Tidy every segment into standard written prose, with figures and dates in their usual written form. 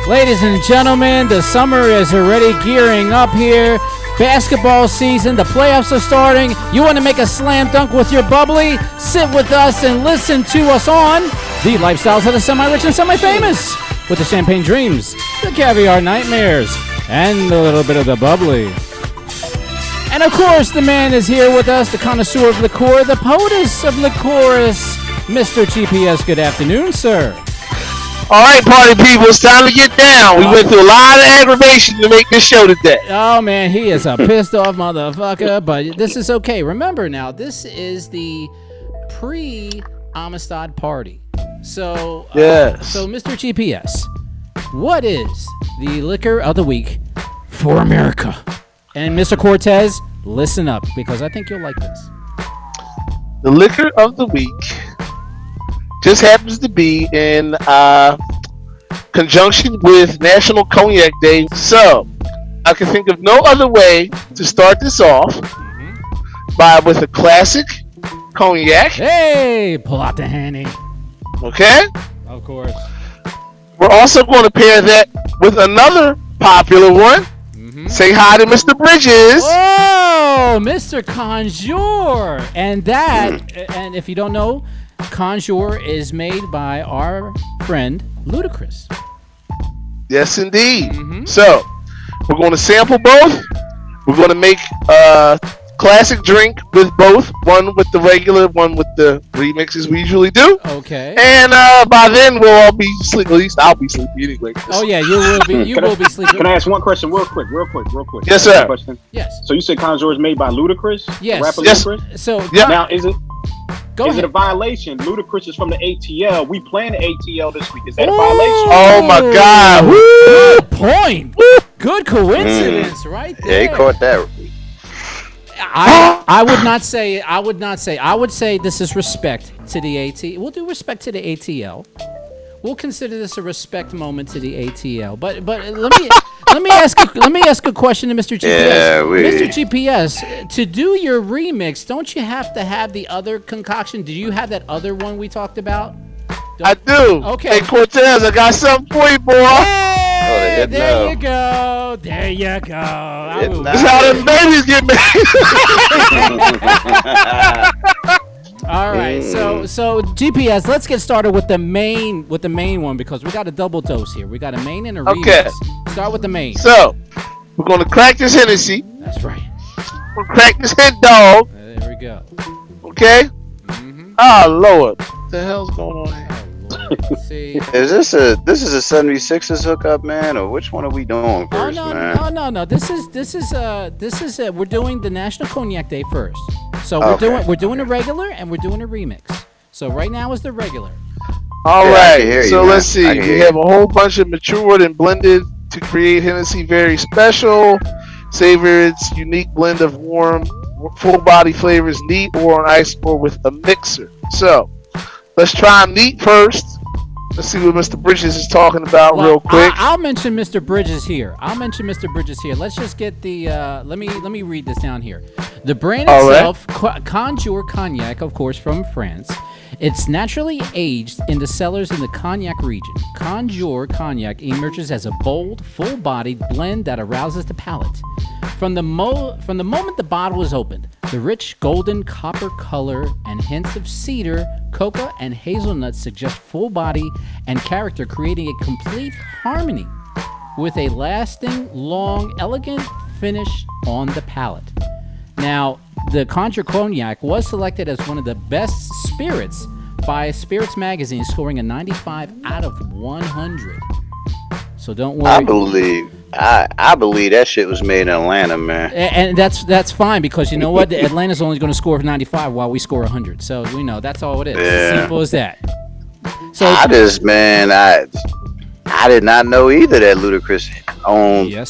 Ladies and gentlemen, the summer is already gearing up here. Basketball season, the playoffs are starting. You want to make a slam dunk with your bubbly? Sit with us and listen to us on the lifestyles of the semi-rich and semi-famous, with the champagne dreams, the caviar nightmares, and a little bit of the bubbly. And of course, the man is here with us, the connoisseur of liqueur, the POTUS of liqueurs, Mr. GPS. Good afternoon, sir. All right, party people, it's time to get down. We went through a lot of aggravation to make this show today. Oh, man, he is a pissed off motherfucker, but this is okay. Remember now, this is the pre-Amistad party. So, yes. So, Mr. GPS, what is the liquor of the week for America? And Mr. Cortez, listen up, because I think you'll like this. The liquor of the week just happens to be in conjunction with National Cognac Day. So, I can think of no other way to start this off with a classic cognac. Hey, pull out the Henny. Okay? Of course. We're also going to pair that with another popular one. Say hi to Mr. Bridges. Oh, Mr. Conjure. And and if you don't know, Conjure is made by our friend Ludacris. Yes, indeed. So, we're going to sample both. We're going to make a classic drink with both. One with the regular, one with the remixes we usually do. Okay. And by then, we'll all be sleeping. At least I'll be sleepy anyway. Oh, yeah, you will be. You will be sleeping. Can I ask one question real quick? Yes, sir. Question. Yes. So you said Conjure is made by Ludacris? Yes. Rapper Yes. Ludacris? So, Now, is it ahead. a violation? Ludacris is from the ATL. We playing the ATL this week. Is that a violation? Oh, my God. Woo! Good point. Good coincidence right there. Yeah, he caught that. I would not say. I would say this is respect to the ATL. We'll do respect to the ATL. We'll consider this a respect moment to the ATL. But let me ask a question to Mr. GPS. Yeah, Mr. GPS, to do your remix, don't you have to have the other concoction? Do you have that other one we talked about? I do. Okay. Hey, Cortez, I got something for you, boy. Hey, there you go. There you go. This is how them babies get made. All right, so GPS, let's get started with the main one because we got a double dose here. We got a main and a remix. Okay. Start with the main. So, we're going to crack this Hennessy. That's right. We're going to crack this head dog. There we go. Okay? Oh, Lord. What the hell's going on here? See. Is this a 76ers hookup, man, or which one are we doing first, man? No. This is we're doing the National Cognac Day first. So we're doing a regular and we're doing a remix. So right now is the regular. All right. So man. let's see. We have a whole bunch of matured and blended to create Hennessy very special. Savor its unique blend of warm, full body flavors, neat or on ice or with a mixer. So let's try neat first. Let's see what Mr. Bridges is talking about real quick. I'll mention Mr. Bridges here. Let's just get the let me read this down here. The brand itself, Conjure Cognac, of course, from France. It's naturally aged in the cellars in the Cognac region. Conjure Cognac emerges as a bold, full-bodied blend that arouses the palate. From the moment the bottle is opened, the rich golden copper color and hints of cedar, cocoa, and hazelnut suggest full body and character, creating a complete harmony with a lasting, long, elegant finish on the palate. Now, the Conjure Cognac was selected as one of the best spirits by Spirits Magazine, scoring a 95 out of 100. So don't worry. I believe that shit was made in Atlanta, man. And that's fine, because you know what? Atlanta's only going to score 95 while we score 100. So we know that's all it is. Yeah. Simple as that. So I did not know either that Ludacris owned a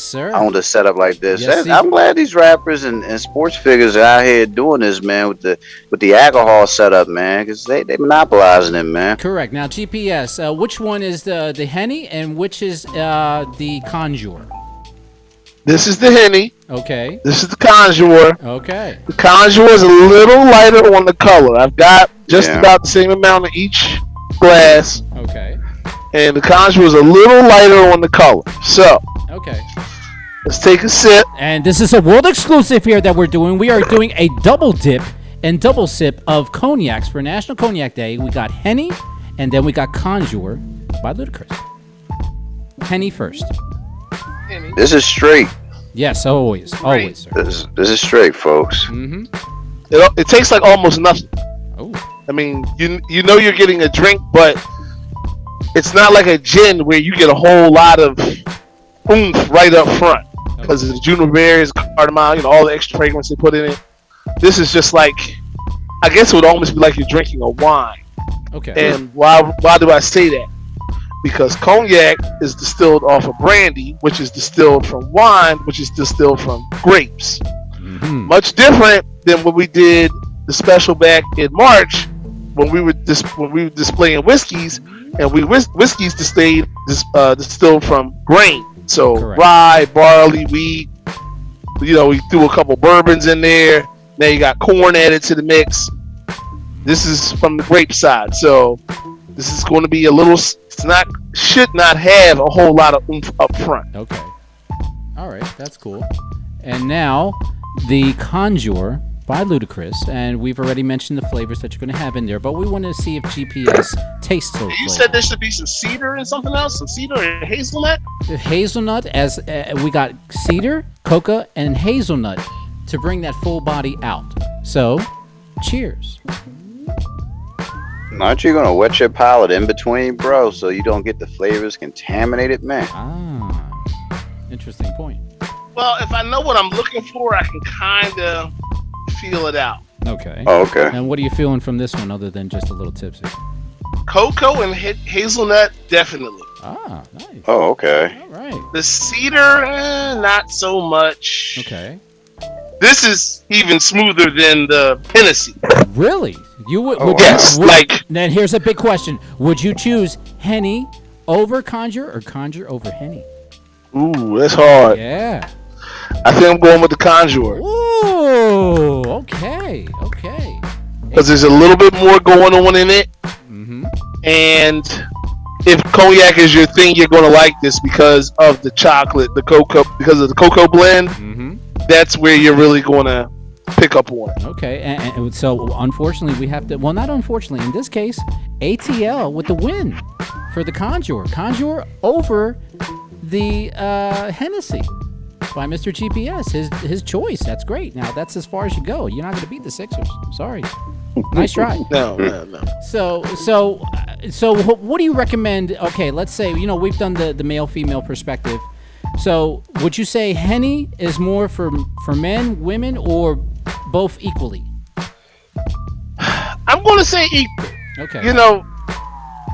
setup like this. Yes, I'm glad these rappers and sports figures are out here doing this, man, with the alcohol setup, man, because they monopolizing it, man. Correct. Now, GPS, which one is the Henny and which is the Conjure? This is the Henny. Okay. This is the Conjure. Okay. The Conjure is a little lighter on the color. I've got just about the same amount of each glass. Okay. and the Conjure is a little lighter on the color. So, Okay. let's take a sip. And this is a world exclusive here that we're doing. We are doing a double dip and double sip of cognacs for National Cognac Day. We got Henny, and then we got Conjure by Ludacris. Henny first. This is straight. Yes, always, sir. This is straight, folks. Mm-hmm. It tastes like almost nothing. Oh. I mean, you know you're getting a drink, but it's not like a gin where you get a whole lot of oomph right up front because of the juniper berries, cardamom, all the extra fragrance they put in it. This is just like, I guess it would almost be like you're drinking a wine. Okay. And why do I say that? Because cognac is distilled off of brandy, which is distilled from wine, which is distilled from grapes. Mm-hmm. Much different than when we did the special back in March when we were displaying whiskeys, and whiskeys distilled from grain. So Correct. rye, barley, wheat. We threw a couple bourbons in there. Now you got corn added to the mix. This is from the grape side, so this is going to be a little. Should not have a whole lot of oomph up front. Okay. All right, that's cool. And now the Conjure by Ludacris, and we've already mentioned the flavors that you're going to have in there, but we want to see if GPS tastes those You flavors. said there should be some cedar and something else, some cedar and hazelnut. The hazelnut, as we got cedar, coca, and hazelnut to bring that full body out. So, cheers. Aren't you gonna wet your palate in between, bro, so you don't get the flavors contaminated, man? Ah, interesting point. Well, if I know what I'm looking for, I can kind of feel it out. Okay. Oh, okay. And what are you feeling from this one other than just a little tipsy? Cocoa and hazelnut, definitely. Ah, nice. Oh, okay. All right. The cedar, not so much. Okay. This is even smoother than the Hennessy. Really? You would? Oh, yes, like- Then here's a big question: would you choose Henny over Conjure or Conjure over Henny? Ooh, that's hard. Yeah. I think I'm going with the Conjure Ooh. Okay. Okay. because there's a little bit more going on in it, Mm-hmm. and if cognac is your thing, you're going to like this because of the chocolate, the cocoa, because of the cocoa blend. Mm-hmm. That's where you're really going to pick up on it. Okay. And so, unfortunately, we have to. Well, not unfortunately. In this case, ATL with the win for the Conjure. Conjure over the Hennessy by Mr. GPS. His choice. That's great. Now that's as far as you go. You're not going to beat the Sixers. I'm sorry. Nice try. No. So what do you recommend? Okay, let's say we've done the male female perspective. So would you say Henny is more for men, women, or both equally? I'm going to say equal. Okay.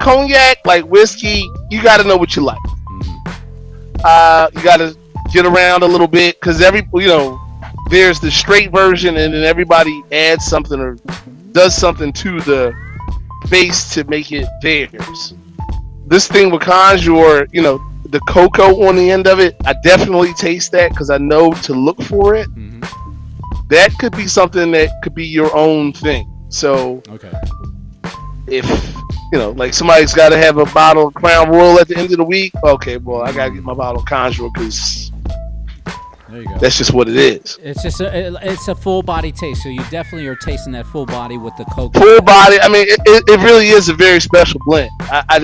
Cognac, like whiskey, you got to know what you like. Mm-hmm. You got to get around a little bit because there's the straight version, and then everybody adds something or does something to the base to make it theirs. This thing with Conjure, the cocoa on the end of it, I definitely taste that because I know to look for it. Mm-hmm. That could be something that could be your own thing. So Okay. if like somebody's got to have a bottle of Crown Royal at the end of the week, okay, well, I gotta get my bottle of Conjure because There you go. that's just what it is. It's just it's a full body taste. So you definitely are tasting that full body with the cocoa. Full body. I mean, it really is a very special blend. I had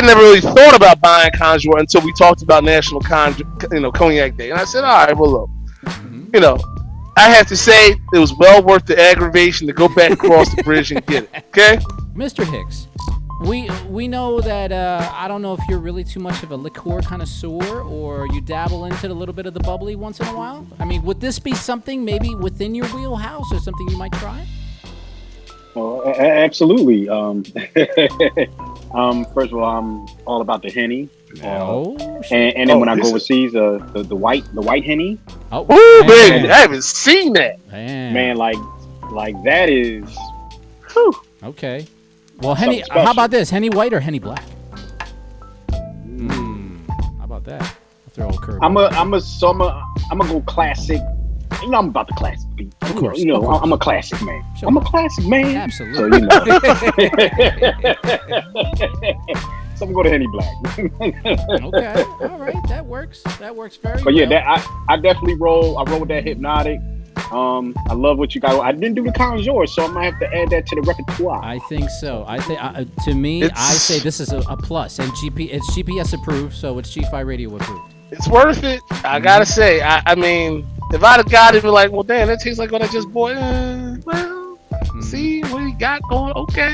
never really thought about buying Conjure until we talked about National Cognac Day, and I said, all right, well, look, I have to say it was well worth the aggravation to go back across the bridge and get it. Okay. Mr. Hicks, we know that I don't know if you're really too much of a liqueur connoisseur or you dabble into a little bit of the bubbly once in a while. I mean, would this be something maybe within your wheelhouse or something you might try? Oh, absolutely. First of all, I'm all about the Henny. And then when I go overseas, the white Henny. Oh, Ooh, baby, I haven't seen that. Man, like that is. Whew. Okay. Well, Henny, Something special. how about this? Henny white or Henny black? How about that? I'll throw a curve. I'm gonna go classic You know, I'm about the classic beat. Of course. You know, I'm a classic man. Sure. I'm a classic man. Absolutely. So, you know. So I'm going to go to Henny Black. Okay. All right. That works. That works very But yeah, well. I definitely roll. I roll with that Hypnotic. I love what you got. I didn't do the Conjure, so I might have to add that to the repertoire. I think so. I think to me, I say this is a plus, and it's GPS approved, so it's G-PhiRadio approved. It's worth it. I gotta say. I mean, if I'd have got it, be like, well, damn, that tastes like what I just bought. See what he got going. Okay.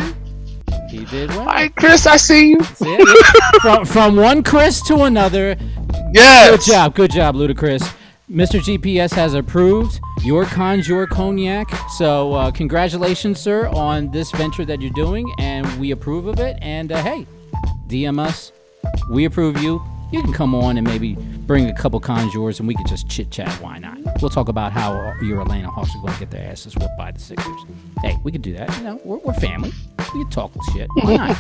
He did well. All right, Chris, I see you. From one Chris to another. Yes. Good job, Ludacris. Mr. GPS has approved your Conjure Cognac. So congratulations, sir, on this venture that you're doing, and we approve of it. And hey, DM us. We approve you. You can come on and maybe bring a couple Conjures, and we can just chit chat. Why not? We'll talk about how your Atlanta Hawks are going to get their asses whipped by the Sixers. Hey, we could do that. You know, we're family. We can talk shit. Why not?